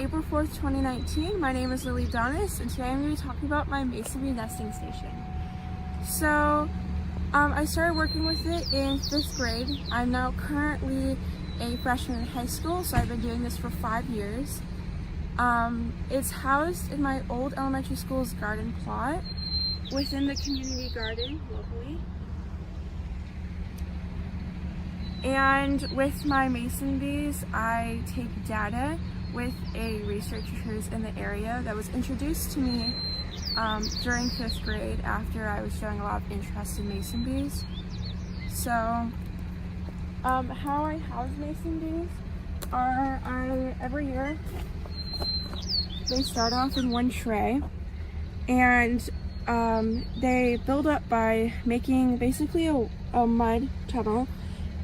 April 4th, 2019. My name is Lily Donis, and today I'm going to be talking about my mason bee nesting station. So, I started working with it in 5th grade. I'm now currently a freshman in high school, so I've been doing this for 5 years. It's housed in my old elementary school's garden plot within the community garden locally. And with my mason bees, I take data with a researcher who's in the area that was introduced to me during 5th grade after I was showing a lot of interest in mason bees. So, how I house mason bees are every year they start off in one tray, and they build up by making basically a mud tunnel.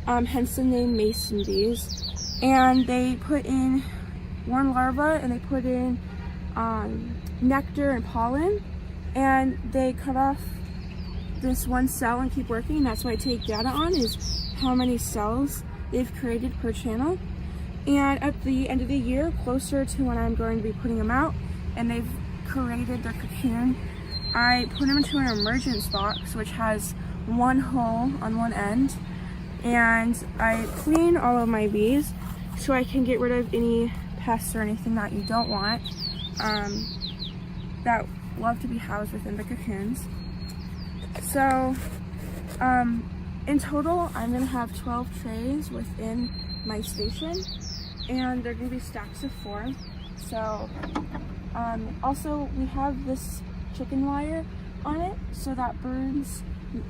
Hence the name mason bees, and they put in one larva and they put in nectar and pollen, and they cut off this one cell and keep working. That's what I take data on, is how many cells they've created per channel. And at the end of the year, closer to when I'm going to be putting them out and they've created their cocoon, I put them into an emergence box which has one hole on one end, and I clean all of my bees so I can get rid of any pests or anything that you don't want that love to be housed within the cocoons. So in total, I'm going to have 12 trays within my station, and they're going to be stacks of 4. So also we have this chicken wire on it so that birds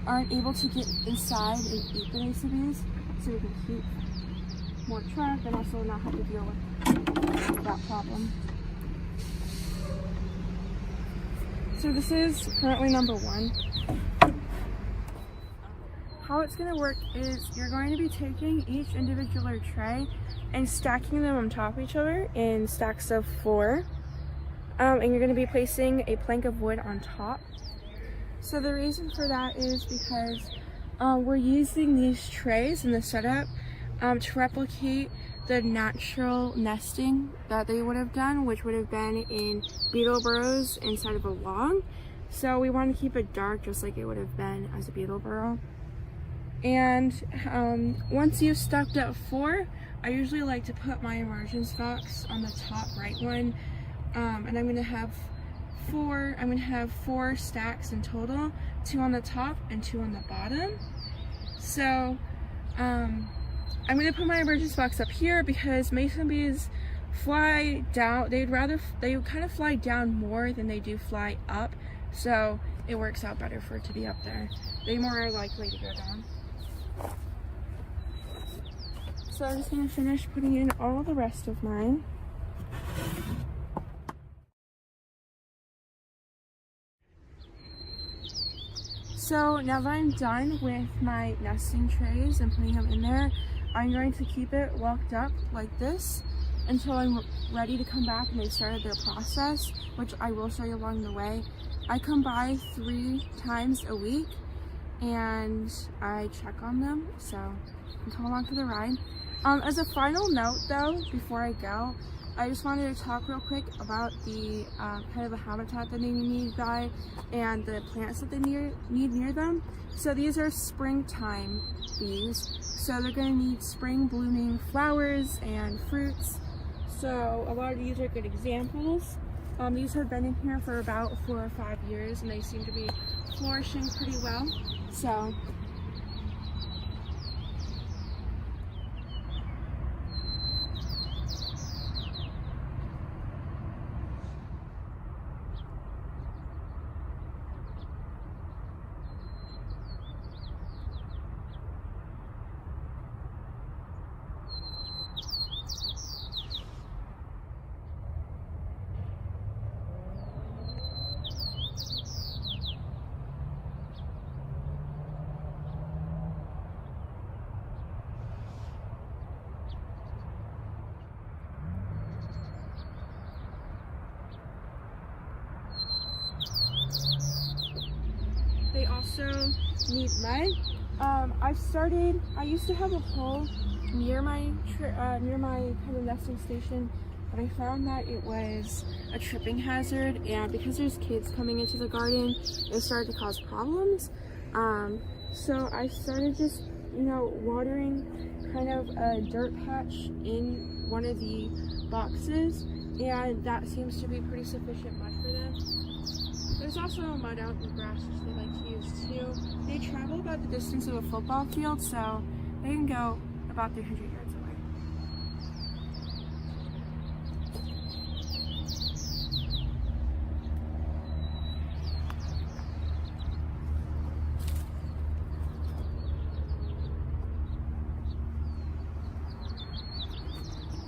aren't able to get inside and eat the mason bees, so we can keep more track and also not have to deal with that problem. So this is currently number 1. How it's going to work is you're going to be taking each individual tray and stacking them on top of each other in stacks of 4, and you're going to be placing a plank of wood on top. So the reason for that is because we're using these trays in the setup to replicate the natural nesting that they would have done, which would have been in beetle burrows inside of a log. So we want to keep it dark just like it would have been as a beetle burrow. And once you've stacked up 4, I usually like to put my emergence box on the top right one, and I'm going to have 4 stacks in total, 2 on the top and 2 on the bottom. So I'm going to put my emergence box up here because mason bees fly down. They kind of fly down more than they do fly up, so it works out better for it to be up there. They more are likely to go down. So I'm just going to finish putting in all the rest of mine. So now that I'm done with my nesting trays and putting them in there, I'm going to keep it locked up like this until I'm ready to come back and they've started their process, which I will show you along the way. I come by 3 times a week and I check on them, so you can come along for the ride. As a final note though, before I go, I just wanted to talk real quick about the kind of the habitat that they need by and the plants that they need near them. So these are springtime bees, so they're going to need spring blooming flowers and fruits. So a lot of these are good examples. These have been in here for about 4 or 5 years and they seem to be flourishing pretty well. So they also need mud. I used to have a hole near my kind of nesting station but I found that it was a tripping hazard, and because there's kids coming into the garden, it started to cause problems. So I started just, watering kind of a dirt patch in one of the boxes, and that seems to be pretty sufficient mud for them. There's also mud out in the grass which they like to use too. They travel about the distance of a football field, so they can go about 300 yards away.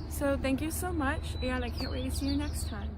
So thank you so much, and I can't wait to see you next time.